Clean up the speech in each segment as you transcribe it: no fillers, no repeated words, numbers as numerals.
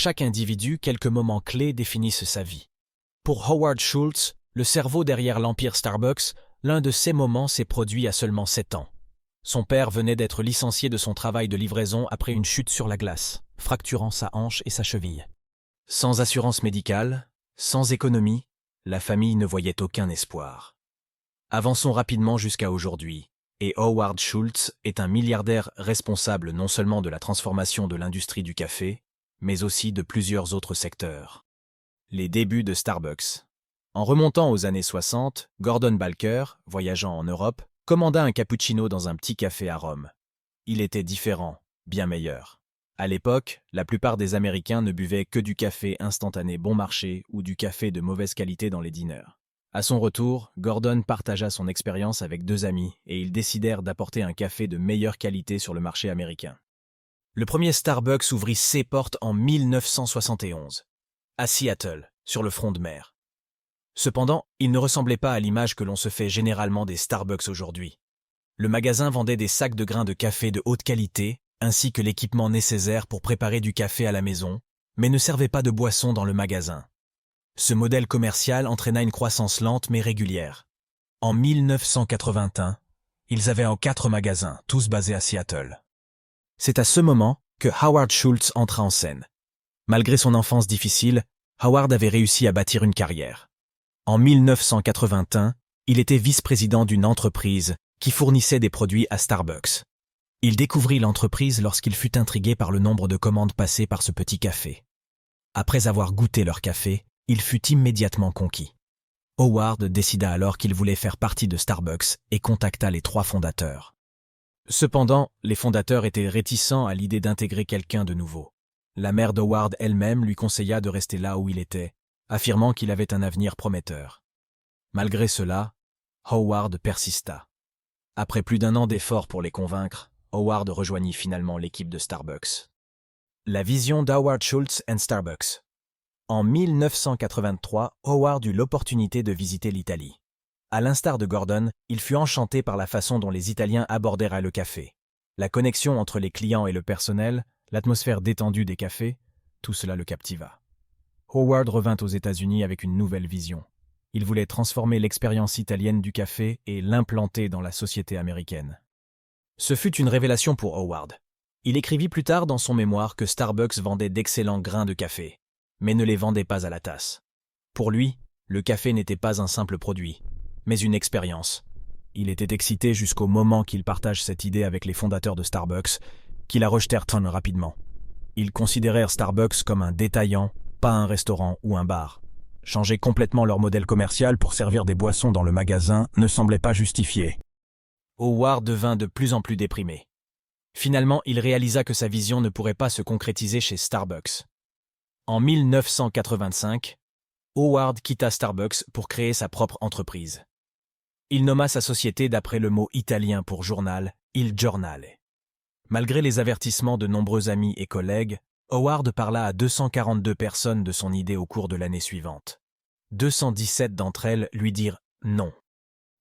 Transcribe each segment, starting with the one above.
chaque individu, quelques moments clés définissent sa vie. Pour Howard Schultz, le cerveau derrière l'empire Starbucks, l'un de ces moments s'est produit à seulement 7 ans. Son père venait d'être licencié de son travail de livraison après une chute sur la glace, fracturant sa hanche et sa cheville. Sans assurance médicale, sans économie, la famille ne voyait aucun espoir. Avançons rapidement jusqu'à aujourd'hui, et Howard Schultz est un milliardaire responsable non seulement de la transformation de l'industrie du café, mais aussi de plusieurs autres secteurs. Les débuts de Starbucks. En remontant aux années 60, Gordon Balker, voyageant en Europe, commanda un cappuccino dans un petit café à Rome. Il était différent, bien meilleur. À l'époque, la plupart des Américains ne buvaient que du café instantané bon marché ou du café de mauvaise qualité dans les dîners. À son retour, Gordon partagea son expérience avec 2 amis et ils décidèrent d'apporter un café de meilleure qualité sur le marché américain. Le premier Starbucks ouvrit ses portes en 1971, à Seattle, sur le front de mer. Cependant, il ne ressemblait pas à l'image que l'on se fait généralement des Starbucks aujourd'hui. Le magasin vendait des sacs de grains de café de haute qualité, ainsi que l'équipement nécessaire pour préparer du café à la maison, mais ne servait pas de boisson dans le magasin. Ce modèle commercial entraîna une croissance lente mais régulière. En 1981, ils avaient 4 magasins, tous basés à Seattle. C'est à ce moment que Howard Schultz entra en scène. Malgré son enfance difficile, Howard avait réussi à bâtir une carrière. En 1981, il était vice-président d'une entreprise qui fournissait des produits à Starbucks. Il découvrit l'entreprise lorsqu'il fut intrigué par le nombre de commandes passées par ce petit café. Après avoir goûté leur café, il fut immédiatement conquis. Howard décida alors qu'il voulait faire partie de Starbucks et contacta les 3 fondateurs. Cependant, les fondateurs étaient réticents à l'idée d'intégrer quelqu'un de nouveau. La mère d'Howard elle-même lui conseilla de rester là où il était, affirmant qu'il avait un avenir prometteur. Malgré cela, Howard persista. Après plus d'1 an d'efforts pour les convaincre, Howard rejoignit finalement l'équipe de Starbucks. La vision d'Howard Schultz and Starbucks. En 1983, Howard eut l'opportunité de visiter l'Italie. À l'instar de Gordon, il fut enchanté par la façon dont les Italiens abordèrent le café. La connexion entre les clients et le personnel, l'atmosphère détendue des cafés, tout cela le captiva. Howard revint aux États-Unis avec une nouvelle vision. Il voulait transformer l'expérience italienne du café et l'implanter dans la société américaine. Ce fut une révélation pour Howard. Il écrivit plus tard dans son mémoire que Starbucks vendait d'excellents grains de café, mais ne les vendait pas à la tasse. Pour lui, le café n'était pas un simple produit, mais une expérience. Il était excité jusqu'au moment qu'il partage cette idée avec les fondateurs de Starbucks, qui la rejetèrent très rapidement. Ils considérèrent Starbucks comme un détaillant, pas un restaurant ou un bar. Changer complètement leur modèle commercial pour servir des boissons dans le magasin ne semblait pas justifié. Howard devint de plus en plus déprimé. Finalement, il réalisa que sa vision ne pourrait pas se concrétiser chez Starbucks. En 1985, Howard quitta Starbucks pour créer sa propre entreprise. Il nomma sa société d'après le mot italien pour journal, Il Giornale. Malgré les avertissements de nombreux amis et collègues, Howard parla à 242 personnes de son idée au cours de l'année suivante. 217 d'entre elles lui dirent non.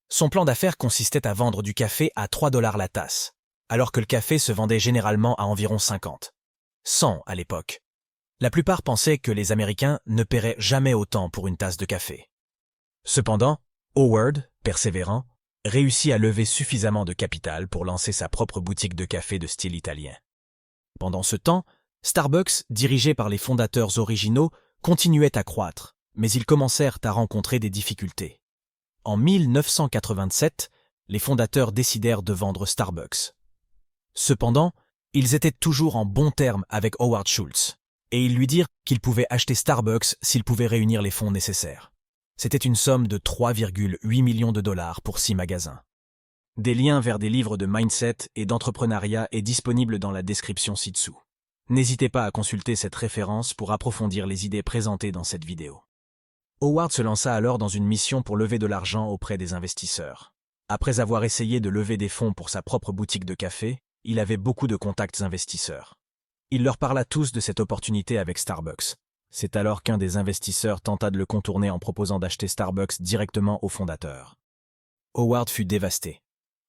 Son plan d'affaires consistait à vendre du café à 3 $ la tasse, alors que le café se vendait généralement à environ 50. 100 à l'époque. La plupart pensaient que les Américains ne paieraient jamais autant pour une tasse de café. Cependant, Howard, persévérant, réussit à lever suffisamment de capital pour lancer sa propre boutique de café de style italien. Pendant ce temps, Starbucks, dirigé par les fondateurs originaux, continuait à croître, mais ils commencèrent à rencontrer des difficultés. En 1987, les fondateurs décidèrent de vendre Starbucks. Cependant, ils étaient toujours en bons termes avec Howard Schultz, et ils lui dirent qu'ils pouvaient acheter Starbucks s'ils pouvaient réunir les fonds nécessaires. C'était une somme de 3,8 millions de dollars pour 6 magasins. Des liens vers des livres de mindset et d'entrepreneuriat est disponible dans la description ci-dessous. N'hésitez pas à consulter cette référence pour approfondir les idées présentées dans cette vidéo. Howard se lança alors dans une mission pour lever de l'argent auprès des investisseurs. Après avoir essayé de lever des fonds pour sa propre boutique de café, il avait beaucoup de contacts investisseurs. Il leur parla tous de cette opportunité avec Starbucks. C'est alors qu'un des investisseurs tenta de le contourner en proposant d'acheter Starbucks directement au fondateur. Howard fut dévasté.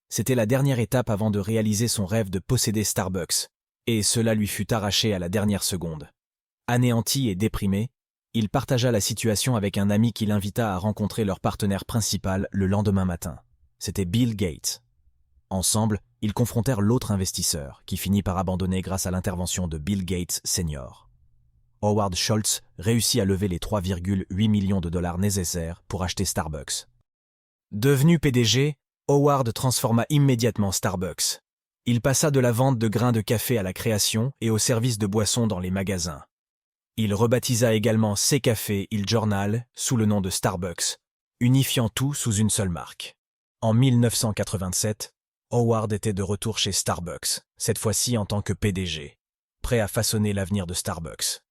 C'était la dernière étape avant de réaliser son rêve de posséder Starbucks, et cela lui fut arraché à la dernière seconde. Anéanti et déprimé, il partagea la situation avec un ami qui l'invita à rencontrer leur partenaire principal le lendemain matin. C'était Bill Gates. Ensemble, ils confrontèrent l'autre investisseur, qui finit par abandonner grâce à l'intervention de Bill Gates Sr. Howard Schultz réussit à lever les 3,8 millions de dollars nécessaires pour acheter Starbucks. Devenu PDG, Howard transforma immédiatement Starbucks. Il passa de la vente de grains de café à la création et au service de boissons dans les magasins. Il rebaptisa également ses cafés Il Journal sous le nom de Starbucks, unifiant tout sous une seule marque. En 1987, Howard était de retour chez Starbucks, cette fois-ci en tant que PDG, prêt à façonner l'avenir de Starbucks.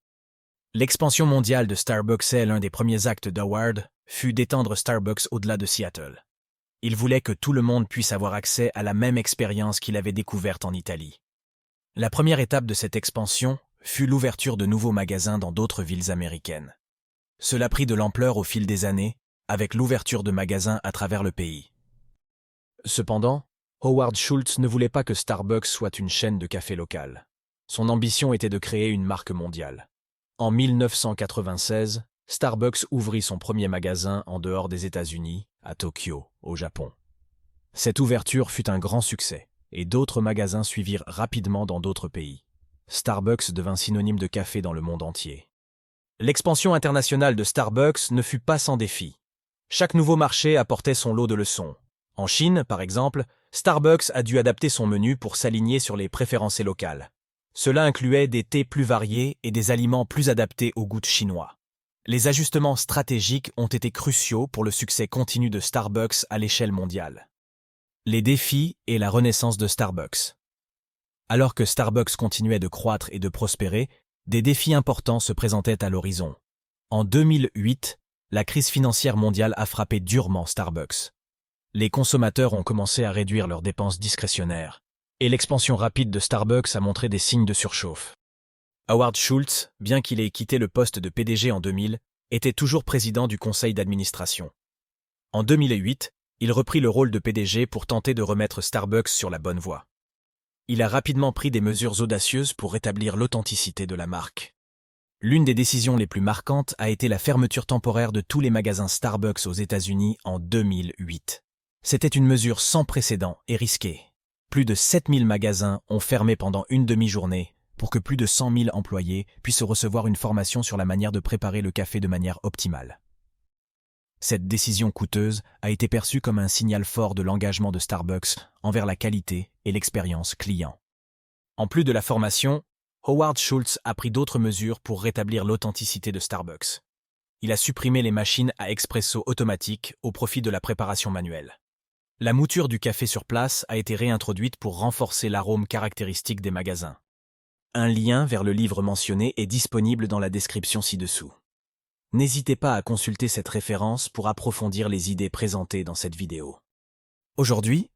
L'expansion mondiale de Starbucks est l'un des premiers actes d'Howard, fut d'étendre Starbucks au-delà de Seattle. Il voulait que tout le monde puisse avoir accès à la même expérience qu'il avait découverte en Italie. La première étape de cette expansion fut l'ouverture de nouveaux magasins dans d'autres villes américaines. Cela prit de l'ampleur au fil des années, avec l'ouverture de magasins à travers le pays. Cependant, Howard Schultz ne voulait pas que Starbucks soit une chaîne de café locale. Son ambition était de créer une marque mondiale. En 1996, Starbucks ouvrit son premier magasin en dehors des États-Unis, à Tokyo, au Japon. Cette ouverture fut un grand succès, et d'autres magasins suivirent rapidement dans d'autres pays. Starbucks devint synonyme de café dans le monde entier. L'expansion internationale de Starbucks ne fut pas sans défi. Chaque nouveau marché apportait son lot de leçons. En Chine, par exemple, Starbucks a dû adapter son menu pour s'aligner sur les préférences locales. Cela incluait des thés plus variés et des aliments plus adaptés au goût chinois. Les ajustements stratégiques ont été cruciaux pour le succès continu de Starbucks à l'échelle mondiale. Les défis et la renaissance de Starbucks. Alors que Starbucks continuait de croître et de prospérer, des défis importants se présentaient à l'horizon. En 2008, la crise financière mondiale a frappé durement Starbucks. Les consommateurs ont commencé à réduire leurs dépenses discrétionnaires, et l'expansion rapide de Starbucks a montré des signes de surchauffe. Howard Schultz, bien qu'il ait quitté le poste de PDG en 2000, était toujours président du conseil d'administration. En 2008, il reprit le rôle de PDG pour tenter de remettre Starbucks sur la bonne voie. Il a rapidement pris des mesures audacieuses pour rétablir l'authenticité de la marque. L'une des décisions les plus marquantes a été la fermeture temporaire de tous les magasins Starbucks aux États-Unis en 2008. C'était une mesure sans précédent et risquée. Plus de 7000 magasins ont fermé pendant une demi-journée pour que plus de 100 000 employés puissent recevoir une formation sur la manière de préparer le café de manière optimale. Cette décision coûteuse a été perçue comme un signal fort de l'engagement de Starbucks envers la qualité et l'expérience client. En plus de la formation, Howard Schultz a pris d'autres mesures pour rétablir l'authenticité de Starbucks. Il a supprimé les machines à expresso automatiques au profit de la préparation manuelle. La mouture du café sur place a été réintroduite pour renforcer l'arôme caractéristique des magasins. Un lien vers le livre mentionné est disponible dans la description ci-dessous. N'hésitez pas à consulter cette référence pour approfondir les idées présentées dans cette vidéo. Aujourd'hui,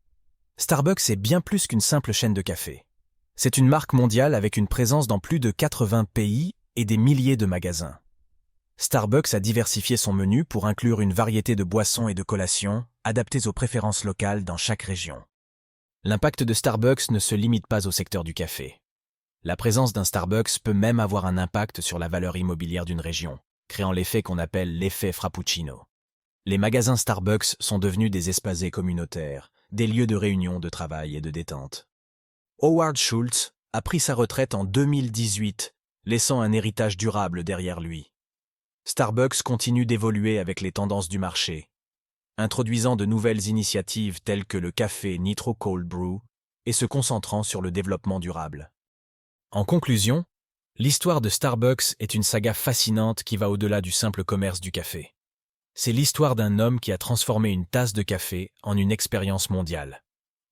Starbucks est bien plus qu'une simple chaîne de café. C'est une marque mondiale avec une présence dans plus de 80 pays et des milliers de magasins. Starbucks a diversifié son menu pour inclure une variété de boissons et de collations adaptées aux préférences locales dans chaque région. L'impact de Starbucks ne se limite pas au secteur du café. La présence d'un Starbucks peut même avoir un impact sur la valeur immobilière d'une région, créant l'effet qu'on appelle l'effet Frappuccino. Les magasins Starbucks sont devenus des espaces communautaires, des lieux de réunion, de travail et de détente. Howard Schultz a pris sa retraite en 2018, laissant un héritage durable derrière lui. Starbucks continue d'évoluer avec les tendances du marché, introduisant de nouvelles initiatives telles que le café Nitro Cold Brew et se concentrant sur le développement durable. En conclusion, l'histoire de Starbucks est une saga fascinante qui va au-delà du simple commerce du café. C'est l'histoire d'un homme qui a transformé une tasse de café en une expérience mondiale.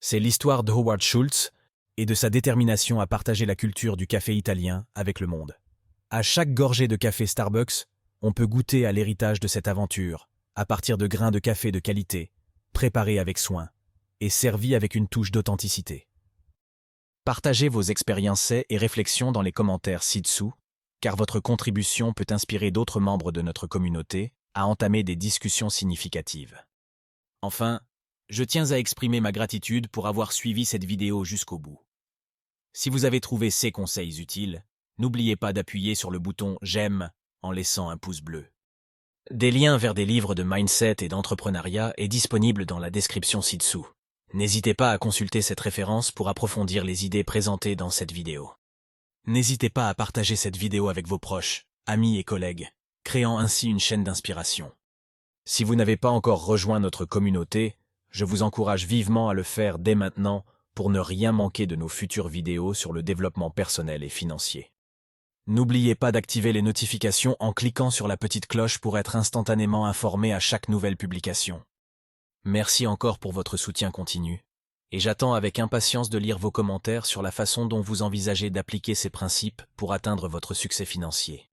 C'est l'histoire de Howard Schultz et de sa détermination à partager la culture du café italien avec le monde. À chaque gorgée de café Starbucks, on peut goûter à l'héritage de cette aventure, à partir de grains de café de qualité, préparés avec soin et servis avec une touche d'authenticité. Partagez vos expériences et réflexions dans les commentaires ci-dessous, car votre contribution peut inspirer d'autres membres de notre communauté à entamer des discussions significatives. Enfin, je tiens à exprimer ma gratitude pour avoir suivi cette vidéo jusqu'au bout. Si vous avez trouvé ces conseils utiles, N'oubliez pas d'appuyer sur le bouton « J'aime » en laissant un pouce bleu. Des liens vers des livres de mindset et d'entrepreneuriat est disponible dans la description ci-dessous. N'hésitez pas à consulter cette référence pour approfondir les idées présentées dans cette vidéo. N'hésitez pas à partager cette vidéo avec vos proches, amis et collègues, créant ainsi une chaîne d'inspiration. Si vous n'avez pas encore rejoint notre communauté, je vous encourage vivement à le faire dès maintenant pour ne rien manquer de nos futures vidéos sur le développement personnel et financier. N'oubliez pas d'activer les notifications en cliquant sur la petite cloche pour être instantanément informé à chaque nouvelle publication. Merci encore pour votre soutien continu, et j'attends avec impatience de lire vos commentaires sur la façon dont vous envisagez d'appliquer ces principes pour atteindre votre succès financier.